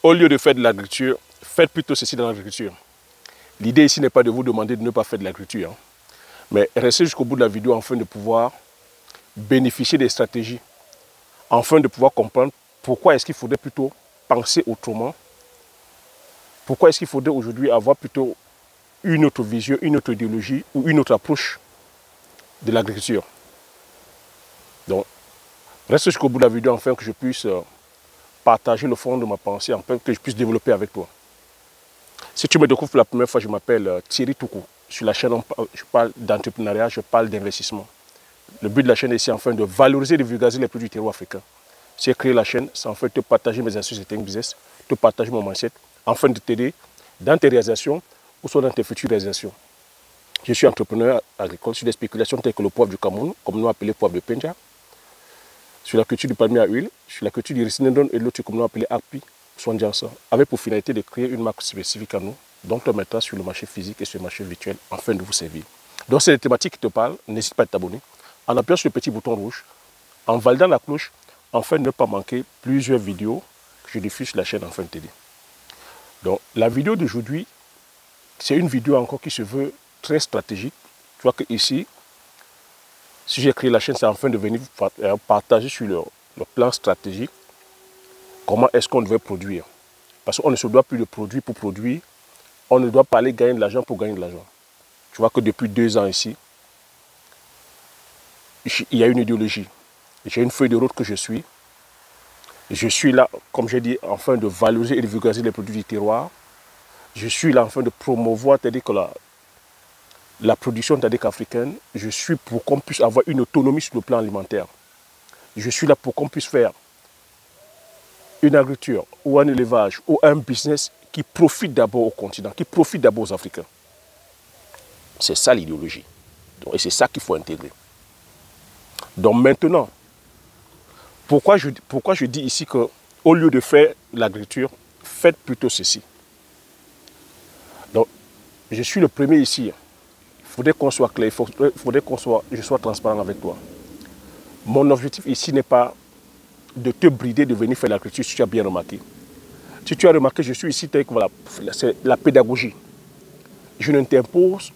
Au lieu de faire de l'agriculture, faites plutôt ceci dans l'agriculture. L'idée ici n'est pas de vous demander de ne pas faire de l'agriculture, hein, mais restez jusqu'au bout de la vidéo afin de pouvoir bénéficier des stratégies, afin de pouvoir comprendre pourquoi est-ce qu'il faudrait plutôt penser autrement, pourquoi est-ce qu'il faudrait aujourd'hui avoir plutôt une autre vision, une autre idéologie ou une autre approche de l'agriculture. Donc, reste jusqu'au bout de la vidéo afin que je puisse partager le fond de ma pensée, afin que je puisse développer avec toi. Si tu me découvres pour la première fois, je m'appelle Thierry Toukou. Sur la chaîne, je parle d'entrepreneuriat, je parle d'investissement. Le but de la chaîne est ici, enfin, de valoriser et de vulgariser les produits du terroir africain. Si j'ai créé la chaîne, c'est en fait de partager mes astuces et techniques business, de partager mon mindset, afin de t'aider dans tes réalisations ou soit dans tes futures réalisations. Je suis entrepreneur agricole sur des spéculations telles que le poivre du Cameroun, comme nous appelons poivre de Penja, sur la culture du palmier à huile, sur la culture du ricinendron et l'autre comme nous appelons Akpi, Swanjansa, avec pour finalité de créer une marque spécifique à nous, dont on mettra sur le marché physique et sur le marché virtuel, afin de vous servir. Donc c'est les thématiques qui te parlent, n'hésite pas à t'abonner, en appuyant sur le petit bouton rouge, en validant la cloche, afin de ne pas manquer plusieurs vidéos que je diffuse sur la chaîne Enfin de t'aider. Donc la vidéo d'aujourd'hui, c'est une vidéo encore qui se veut très stratégique. Tu vois que ici, si j'ai créé la chaîne, c'est afin de venir partager sur le plan stratégique comment est-ce qu'on devait produire. Parce qu'on ne se doit plus de produire pour produire, on ne doit pas aller gagner de l'argent pour gagner de l'argent. Tu vois que depuis 2 ans ici, il y a une idéologie. J'ai une feuille de route que je suis. Je suis là, comme j'ai dit, afin de valoriser et de vulgariser les produits du terroir. Je suis là afin de promouvoir, c'est-à-dire que la production africaine. Je suis pour qu'on puisse avoir une autonomie sur le plan alimentaire. Je suis là pour qu'on puisse faire une agriculture ou un élevage ou un business qui profite d'abord au continent, qui profite d'abord aux Africains. C'est ça l'idéologie. Et c'est ça qu'il faut intégrer. Donc maintenant, pourquoi je dis ici qu'au lieu de faire l'agriculture, faites plutôt ceci. Donc, je suis le premier ici. Il faudrait qu'on soit clair, il faudrait je sois transparent avec toi. Mon objectif ici n'est pas de te brider de venir faire l'agriculture, si tu as bien remarqué. Si tu as remarqué, je suis ici, voilà, c'est la pédagogie. Je ne t'impose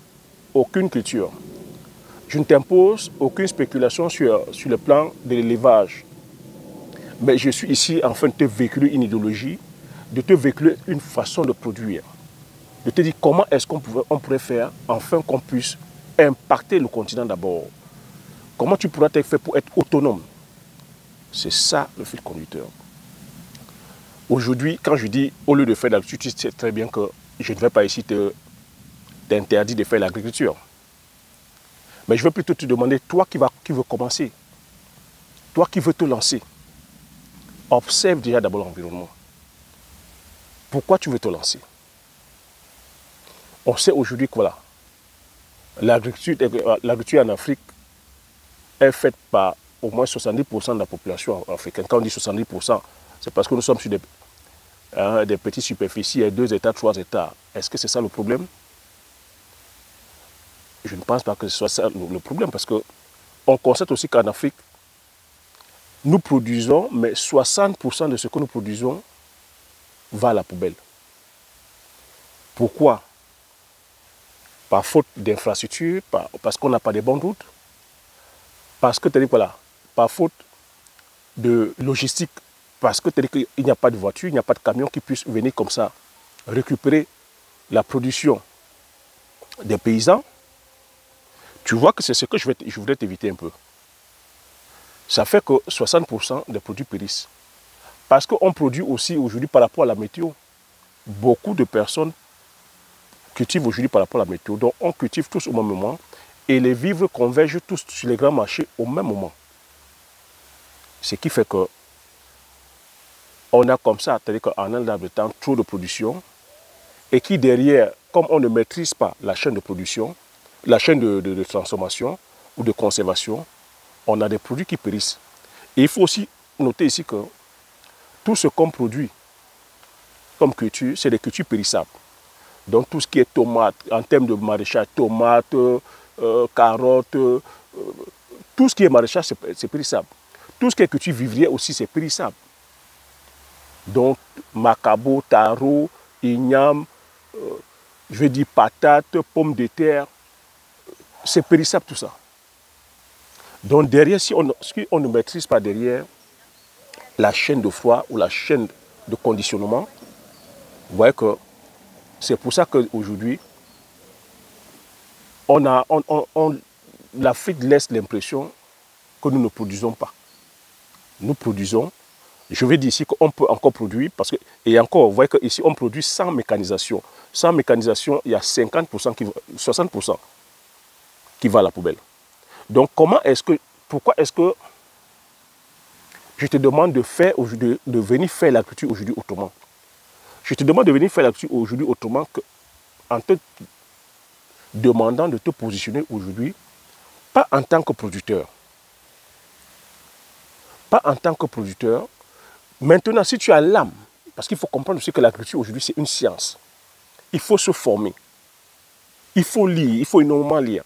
aucune culture. Je ne t'impose aucune spéculation sur le plan de l'élevage. Mais je suis ici afin de te véhiculer une idéologie, de te véhiculer une façon de produire. De te dire comment est-ce qu'on pourrait faire afin qu'on puisse impacter le continent d'abord. Comment tu pourras te faire pour être autonome. C'est ça le fil conducteur. Aujourd'hui, quand je dis au lieu de faire l'agriculture, tu sais très bien que je ne vais pas ici t'interdire de faire l'agriculture. Mais je veux plutôt te demander, toi qui veux commencer, toi qui veux te lancer, observe déjà d'abord l'environnement. Pourquoi tu veux te lancer? On sait aujourd'hui que voilà, l'agriculture en Afrique est faite par au moins 70% de la population africaine. Quand on dit 70%, c'est parce que nous sommes sur des petites superficies, 2 hectares, 3 hectares. Est-ce que c'est ça le problème? Je ne pense pas que ce soit ça le problème, parce qu'on constate aussi qu'en Afrique, nous produisons, mais 60% de ce que nous produisons va à la poubelle. Pourquoi? Par faute d'infrastructure, parce qu'on n'a pas de bonnes routes, parce que, voilà, par faute de logistique, parce que il n'y a pas de voiture, il n'y a pas de camion qui puisse venir comme ça récupérer la production des paysans. Tu vois que c'est ce que je voudrais t'éviter un peu. Ça fait que 60% des produits périssent. Parce qu'on produit aussi aujourd'hui par rapport à la météo. Beaucoup de personnes cultivent aujourd'hui par rapport à la météo. Donc on cultive tous au même moment et les vivres convergent tous sur les grands marchés au même moment. Ce qui fait que on a comme ça, c'est-à-dire qu'en un laps de temps, trop de production et qui derrière, comme on ne maîtrise pas la chaîne de production, la chaîne de transformation ou de conservation, on a des produits qui périssent. Et il faut aussi noter ici que tout ce qu'on produit comme culture, c'est des cultures périssables. Donc tout ce qui est tomate, en termes de maraîchage, tomates, carottes, tout ce qui est maraîchage, c'est périssable. Tout ce qui est culture vivrière aussi, c'est périssable. Donc, macabo, taro, igname, je veux dire patates, pommes de terre, c'est périssable tout ça. Donc derrière, si on ne maîtrise pas derrière la chaîne de froid ou la chaîne de conditionnement, vous voyez que c'est pour ça qu'aujourd'hui, l'Afrique laisse l'impression que nous ne produisons pas. Nous produisons, je vais dire ici qu'on peut encore produire, parce que, et encore, vous voyez qu'ici on produit sans mécanisation. Sans mécanisation, il y a 50%, 60% qui va à la poubelle. Donc pourquoi est-ce que je te demande de venir faire l'agriculture aujourd'hui autrement? Je te demande de venir faire l'agriculture aujourd'hui autrement en te demandant de te positionner aujourd'hui, pas en tant que producteur. Pas en tant que producteur. Maintenant, si tu as l'âme, parce qu'il faut comprendre aussi que l'agriculture aujourd'hui, c'est une science. Il faut se former. Il faut lire, il faut énormément lire.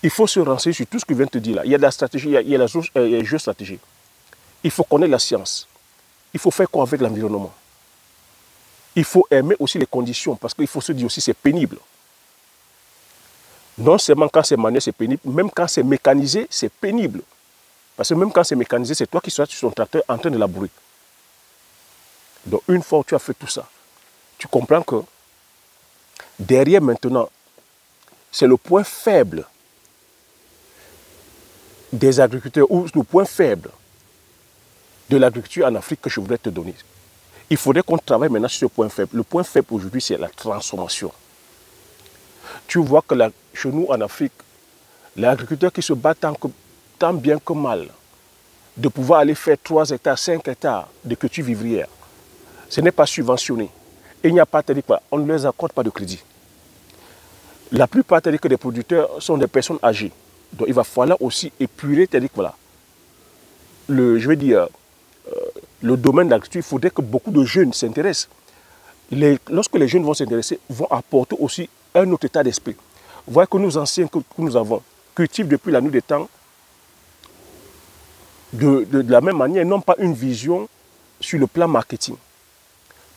Il faut se renseigner sur tout ce que je viens de te dire là. Il y a de la stratégie, il y a la géostratégie. Il faut connaître la science. Il faut faire quoi avec l'environnement. Il faut aimer aussi les conditions, parce qu'il faut se dire aussi c'est pénible. Non seulement quand c'est manuel, c'est pénible, même quand c'est mécanisé, c'est pénible. Parce que même quand c'est mécanisé, c'est toi qui seras sur ton tracteur en train de labourer. Donc une fois que tu as fait tout ça, tu comprends que derrière maintenant, c'est le point faible des agriculteurs, ou le point faible de l'agriculture en Afrique que je voudrais te donner. Il faudrait qu'on travaille maintenant sur ce point faible. Le point faible aujourd'hui, c'est la transformation. Tu vois que chez nous en Afrique, l'agriculteur qui se bat tant bien que mal de pouvoir aller faire 3 hectares, 5 hectares de culture vivrière, ce n'est pas subventionné. Et il n'y a pas, on ne les accorde pas de crédit. La plupart des producteurs sont des personnes âgées. Donc il va falloir aussi épurer, voilà, je vais dire, le domaine de l'agriculture. Il faudrait que beaucoup de jeunes s'intéressent. Lorsque les jeunes vont s'intéresser, vont apporter aussi un autre état d'esprit. Vous voyez que nos anciens que nous avons cultivent depuis la nuit des temps de la même manière, n'ont pas une vision sur le plan marketing.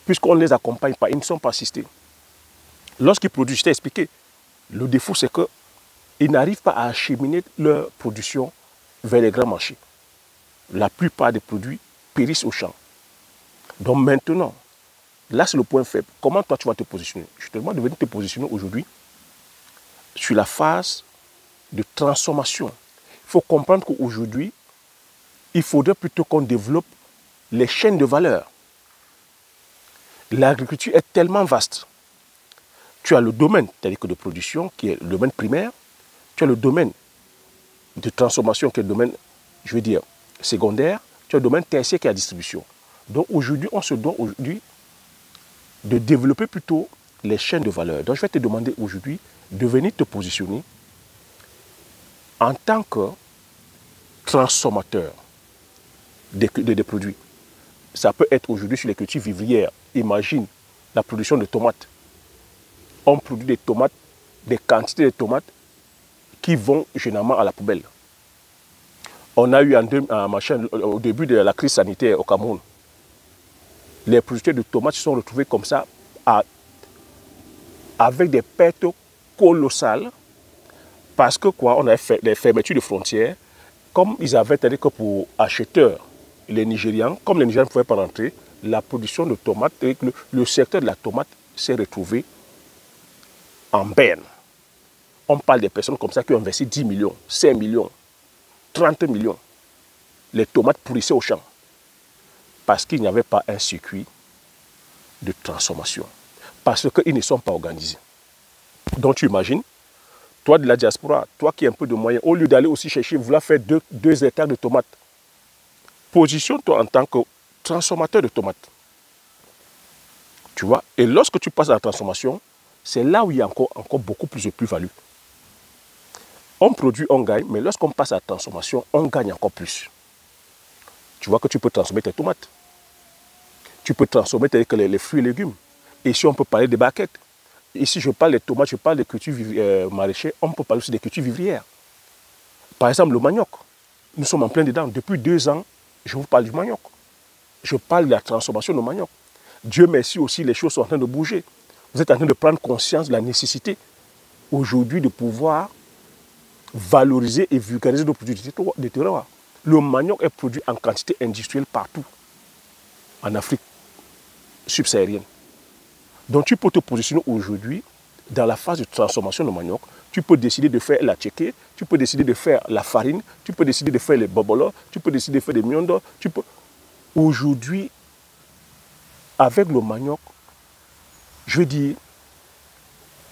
Puisqu'on ne les accompagne pas, ils ne sont pas assistés. Lorsqu'ils produisent, je t'ai expliqué, le défaut c'est qu'ils n'arrivent pas à acheminer leur production vers les grands marchés. La plupart des produits périssent au champ. Donc maintenant, là c'est le point faible. Comment toi tu vas te positionner? Je te demande de venir te positionner aujourd'hui sur la phase de transformation. Il faut comprendre qu'aujourd'hui, il faudrait plutôt qu'on développe les chaînes de valeur. L'agriculture est tellement vaste. Tu as le domaine, c'est-à-dire que de production, qui est le domaine primaire. Tu as le domaine de transformation, qui est le domaine, je veux dire, secondaire. Tu as le domaine tertiaire, qui est la distribution. Donc aujourd'hui, on se doit aujourd'hui de développer plutôt les chaînes de valeur. Donc je vais te demander aujourd'hui de venir te positionner en tant que transformateur des produits. Ça peut être aujourd'hui sur les cultures vivrières. Imagine la production de tomates. On produit des tomates, des quantités de tomates qui vont généralement à la poubelle. On a eu au début de la crise sanitaire au Cameroun, les producteurs de tomates se sont retrouvés comme ça avec des pertes colossales parce que on avait fait des fermetures de frontières. Comme ils avaient dit que pour acheteurs, les Nigérians, comme les Nigériens ne pouvaient pas rentrer, la production de tomates, le secteur de la tomate s'est retrouvé en berne. On parle des personnes comme ça qui ont investi 10 millions, 5 millions, 30 millions. Les tomates pourrissaient au champ parce qu'il n'y avait pas un circuit de transformation, parce qu'ils ne sont pas organisés. Donc tu imagines, toi de la diaspora, toi qui as un peu de moyens, au lieu d'aller aussi chercher, vouloir faire 2 hectares de tomates, positionne-toi en tant que transformateur de tomates. Tu vois, et lorsque tu passes à la transformation, c'est là où il y a encore beaucoup plus de plus-value. On produit, on gagne, mais lorsqu'on passe à la transformation, on gagne encore plus. Tu vois que tu peux transformer tes tomates. Tu peux transformer les fruits et légumes. Et ici, on peut parler des baquettes. Ici, je parle des tomates, je parle des cultures maraîchères. On peut parler aussi des cultures vivrières. Par exemple, le manioc. Nous sommes en plein dedans. Depuis 2 ans, je vous parle du manioc. Je parle de la transformation de manioc. Dieu merci aussi, les choses sont en train de bouger. Vous êtes en train de prendre conscience de la nécessité aujourd'hui de pouvoir valoriser et vulgariser nos produits de terroir. Le manioc est produit en quantité industrielle partout en Afrique subsaharienne. Donc tu peux te positionner aujourd'hui dans la phase de transformation de manioc. Tu peux décider de faire la tchéké, tu peux décider de faire la farine, tu peux décider de faire les bobolos, tu peux décider de faire des miondos. Aujourd'hui, avec le manioc, je veux dire,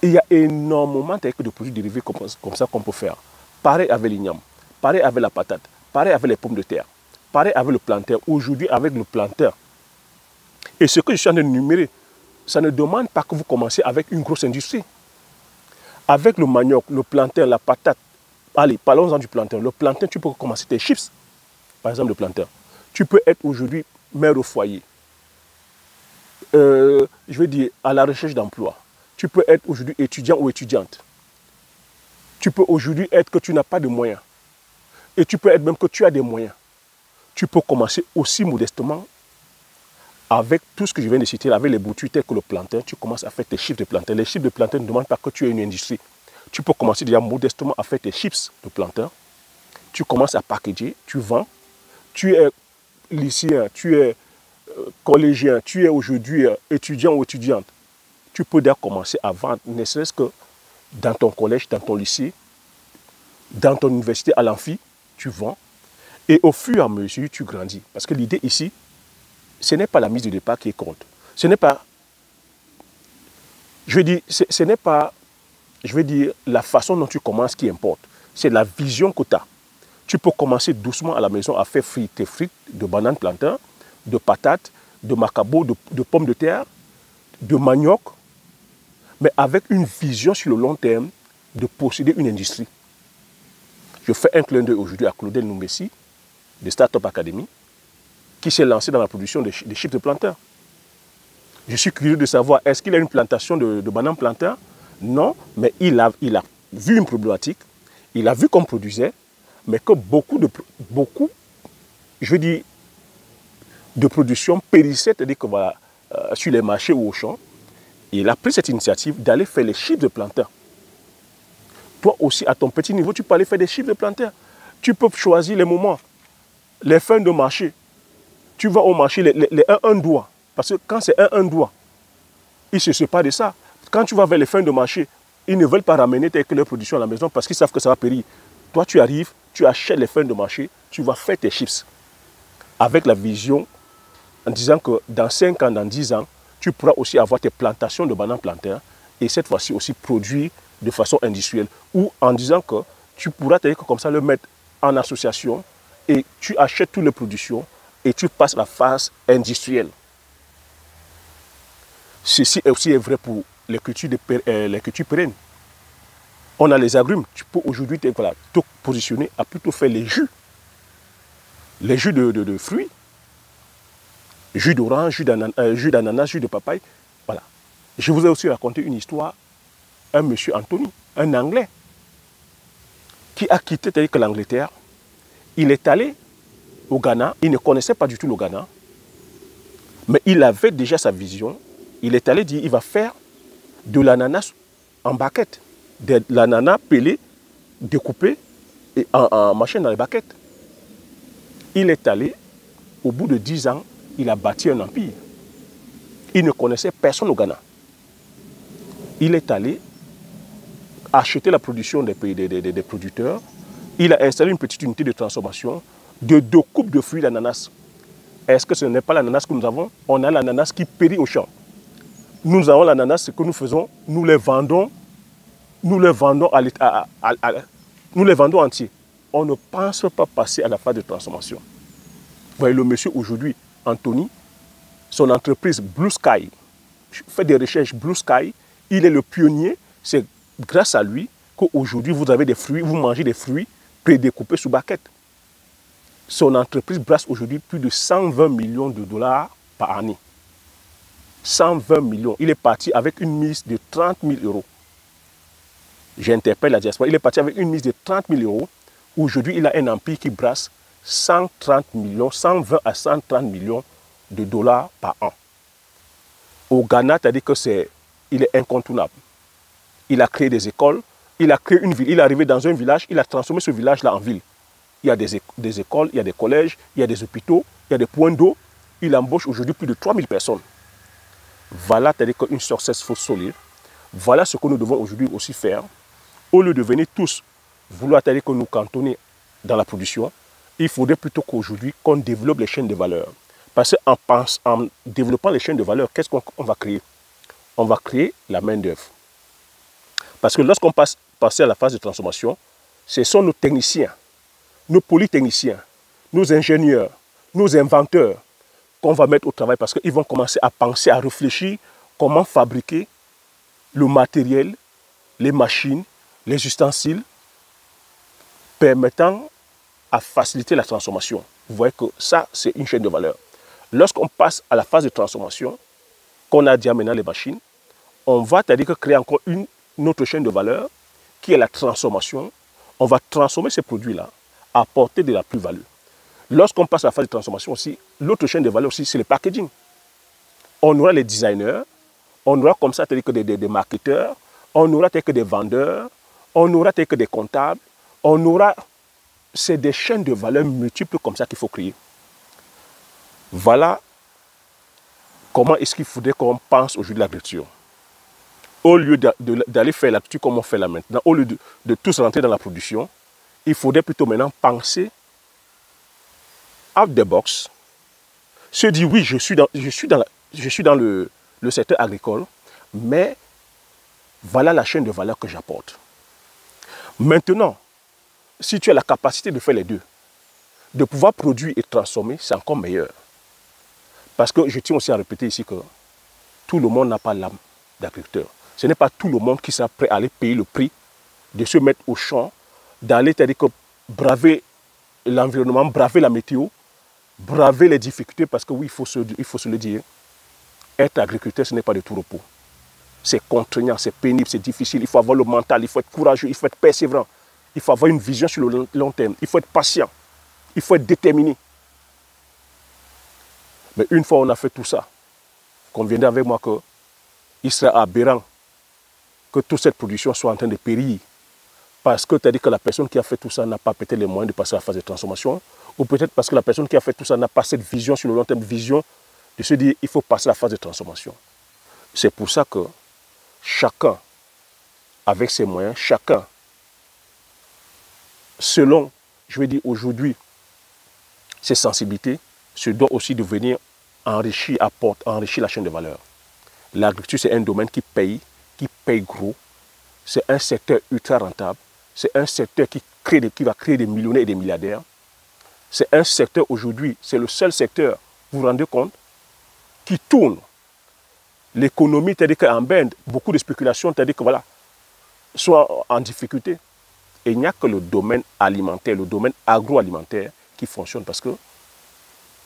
il y a énormément de produits dérivés comme ça qu'on peut faire. Pareil avec l'igname, pareil avec la patate, pareil avec les pommes de terre, pareil avec le plantain. Aujourd'hui, avec le plantain, et ce que je suis en train de numérer, ça ne demande pas que vous commencez avec une grosse industrie. Avec le manioc, le plantain, la patate, allez, parlons-en du plantain. Le plantain, tu peux commencer tes chips, par exemple le plantain. Tu peux être aujourd'hui mère au foyer. Je veux dire, à la recherche d'emploi. Tu peux être aujourd'hui étudiant ou étudiante. Tu peux aujourd'hui être que tu n'as pas de moyens. Et tu peux être même que tu as des moyens. Tu peux commencer aussi modestement avec tout ce que je viens de citer, avec les boutures telles que le plantain. Tu commences à faire tes chips de plantain. Les chips de plantain ne demandent pas que tu aies une industrie. Tu peux commencer déjà modestement à faire tes chips de plantain. Tu commences à packager, tu vends. Tu es lycéen, tu es collégien, tu es aujourd'hui étudiant ou étudiante. Tu peux déjà commencer à vendre, ne serait-ce que dans ton collège, dans ton lycée, dans ton université, à l'amphi, tu vends. Et au fur et à mesure, tu grandis. Parce que l'idée ici, ce n'est pas la mise de départ qui compte. Ce n'est pas, je veux dire, ce n'est pas, je veux dire, la façon dont tu commences qui importe. C'est la vision que tu as. Tu peux commencer doucement à la maison à faire tes frites de bananes plantain, de patates, de macabo, de pommes de terre, de manioc, mais avec une vision sur le long terme de posséder une industrie. Je fais un clin d'œil aujourd'hui à Claudel Noumbessi, de Startup Academy, qui s'est lancé dans la production de chips de plantain. Je suis curieux de savoir, est-ce qu'il a une plantation de bananes plantain? Non, mais il a vu une problématique, il a vu qu'on produisait, mais que beaucoup, je veux dire, de production périssait, c'est-à-dire que voilà, sur les marchés ou au champ, il a pris cette initiative d'aller faire les chips de plantain. Toi aussi, à ton petit niveau, tu peux aller faire des chips de plantain. Tu peux choisir les moments, les fins de marché. Tu vas au marché, les 1 doigt. Parce que quand c'est 1 doigt, ils ne se séparent de ça. Quand tu vas vers les fins de marché, ils ne veulent pas ramener leur production à la maison parce qu'ils savent que ça va périr. Toi, tu arrives, tu achètes les fins de marché, tu vas faire tes chips. Avec la vision, en disant que dans 5 ans, dans 10 ans, tu pourras aussi avoir tes plantations de bananes plantain et cette fois-ci aussi produire de façon industrielle. Ou en disant que tu pourras comme ça le mettre en association et tu achètes toutes les productions et tu passes la phase industrielle. Ceci aussi est vrai pour les cultures pérennes. On a les agrumes. Tu peux aujourd'hui te positionner à plutôt faire les jus. Les jus de fruits. Jus d'orange, jus d'ananas, jus de papaye. Voilà. Je vous ai aussi raconté une histoire. Un monsieur Anthony, un Anglais, qui a quitté l'Angleterre. Il est allé au Ghana. Il ne connaissait pas du tout le Ghana. Mais il avait déjà sa vision. Il est allé dire qu'il va faire de l'ananas en baquette. De l'ananas pelé, découpé et en machine dans les baquettes. Il est allé, au bout de 10 ans, il a bâti un empire. Il ne connaissait personne au Ghana. Il est allé acheter la production des producteurs. Il a installé une petite unité de transformation de découpe de fruits d'ananas. Est-ce que ce n'est pas l'ananas que nous avons? On a l'ananas qui périt au champ. Nous avons l'ananas, ce que nous faisons, nous les vendons entiers. On ne pense pas passer à la phase de transformation. Vous voyez, le monsieur aujourd'hui, Anthony, son entreprise Blue Sky, fait des recherches Blue Sky, il est le pionnier. C'est grâce à lui qu'aujourd'hui vous avez des fruits, vous mangez des fruits prédécoupés sous baquette. Son entreprise brasse aujourd'hui plus de 120 millions de dollars par année. 120 millions. Il est parti avec une mise de 30 000 euros. J'interpelle la diaspora. Il est parti avec une mise de 30 000 euros. Aujourd'hui, il a un empire qui brasse 130 millions, 120 à 130 millions de dollars par an. Au Ghana, c'est-à-dire qu'il est incontournable. Il a créé des écoles, il a créé une ville. Il est arrivé dans un village, il a transformé ce village-là en ville. Il y a des écoles, il y a des collèges, il y a des hôpitaux, il y a des points d'eau. Il embauche aujourd'hui plus de 3000 personnes. Voilà, c'est-à-dire qu'une successful solide. Voilà ce que nous devons aujourd'hui aussi faire. Au lieu de venir tous vouloir, c'est-à-dire que nous cantonner dans la production, il faudrait plutôt qu'aujourd'hui qu'on développe les chaînes de valeur. Parce qu'en développant les chaînes de valeur, qu'est-ce qu'on va créer? On va créer la main-d'œuvre. Parce que lorsqu'on passe à la phase de transformation, ce sont nos techniciens, nos polytechniciens, nos ingénieurs, nos inventeurs qu'on va mettre au travail parce qu'ils vont commencer à penser, à réfléchir comment fabriquer le matériel, les machines, les ustensiles permettant à faciliter la transformation. Vous voyez que ça, c'est une chaîne de valeur. Lorsqu'on passe à la phase de transformation, qu'on a déjà maintenant les machines, on va c'est-à-dire créer encore une autre chaîne de valeur qui est la transformation. On va transformer ces produits-là, apporter de la plus-value. Lorsqu'on passe à la phase de transformation aussi, l'autre chaîne de valeur aussi, c'est le packaging. On aura les designers, on aura comme ça c'est-à-dire que des marketeurs, on aura c'est-à-dire que des vendeurs, on aura c'est-à-dire que des comptables, on aura... C'est des chaînes de valeur multiples comme ça qu'il faut créer. Voilà comment est-ce qu'il faudrait qu'on pense aujourd'hui l'agriculture. Au lieu d'aller faire l'agriculture comme on fait là maintenant, au lieu de tous rentrer dans la production, il faudrait plutôt maintenant penser out the box, se dire oui, je suis dans le secteur agricole, mais voilà la chaîne de valeur que j'apporte. Maintenant, si tu as la capacité de faire les deux, de pouvoir produire et transformer, c'est encore meilleur. Parce que je tiens aussi à répéter ici que tout le monde n'a pas l'âme d'agriculteur. Ce n'est pas tout le monde qui sera prêt à aller payer le prix de se mettre au champ, d'aller braver l'environnement, braver la météo, braver les difficultés, parce que oui, il faut se le dire, être agriculteur, ce n'est pas de tout repos. C'est contraignant, c'est pénible, c'est difficile, il faut avoir le mental, il faut être courageux, il faut être persévérant, il faut avoir une vision sur le long terme, il faut être patient, il faut être déterminé. Mais une fois on a fait tout ça, conviendrez avec moi qu'il serait aberrant que toute cette production soit en train de périr. Parce que tu as dit que la personne qui a fait tout ça n'a pas peut-être les moyens de passer à la phase de transformation, ou peut-être parce que la personne qui a fait tout ça n'a pas cette vision sur le long terme, vision de se dire il faut passer à la phase de transformation. C'est pour ça que chacun, avec ses moyens, chacun, selon, je vais dire aujourd'hui, ses sensibilités, se doit aussi de venir enrichir la chaîne de valeur. L'agriculture, c'est un domaine qui paye gros. C'est un secteur ultra rentable. C'est un secteur qui va créer des millionnaires et des milliardaires. C'est un secteur aujourd'hui, c'est le seul secteur, vous vous rendez compte, qui tourne. L'économie, c'est-à-dire qu'en Inde, beaucoup de spéculations, c'est-à-dire que voilà, sont en difficulté. Et il n'y a que le domaine alimentaire, le domaine agroalimentaire qui fonctionne parce que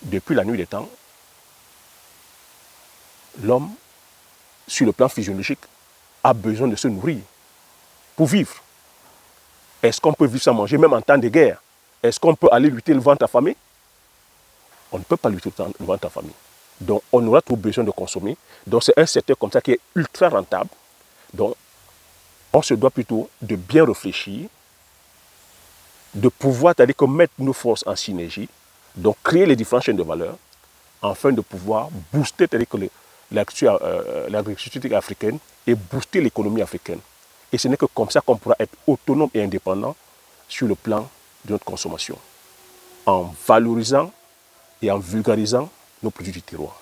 depuis la nuit des temps, l'homme, sur le plan physiologique, a besoin de se nourrir pour vivre. Est-ce qu'on peut vivre sans manger, même en temps de guerre? Est-ce qu'on peut aller lutter le ventre affamé? On ne peut pas lutter le ventre affamé. Donc, on aura tout besoin de consommer. Donc, c'est un secteur comme ça qui est ultra rentable. Donc, on se doit plutôt de bien réfléchir, de pouvoir, c'est-à-dire que mettre nos forces en synergie, donc créer les différentes chaînes de valeur, afin de pouvoir booster, c'est-à-dire que l'agriculture africaine et booster l'économie africaine. Et ce n'est que comme ça qu'on pourra être autonome et indépendant sur le plan de notre consommation, en valorisant et en vulgarisant nos produits du terroir.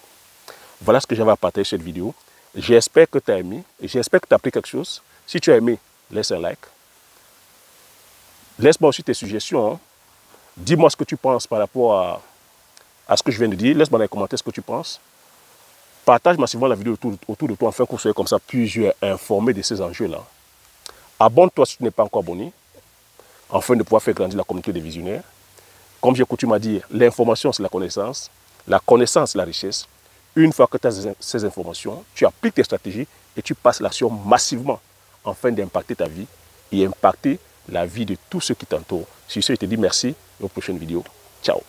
Voilà ce que j'avais à partager cette vidéo. J'espère que tu as aimé et j'espère que tu as appris quelque chose. Si tu as aimé, laisse un like. Laisse-moi aussi tes suggestions. Hein. Dis-moi ce que tu penses par rapport à ce que je viens de dire. Laisse-moi dans les commentaires ce que tu penses. Partage massivement la vidéo autour de toi afin que vous soyez comme ça plusieurs informés de ces enjeux-là. Abonne-toi si tu n'es pas encore abonné, afin de pouvoir faire grandir la communauté des visionnaires. Comme j'ai coutume à dire, l'information c'est la connaissance c'est la richesse. Une fois que tu as ces informations, tu appliques tes stratégies et tu passes l'action massivement afin d'impacter ta vie et impacter la vie de tous ceux qui t'entourent. Sur ce, je te dis merci et aux prochaines vidéos. Ciao.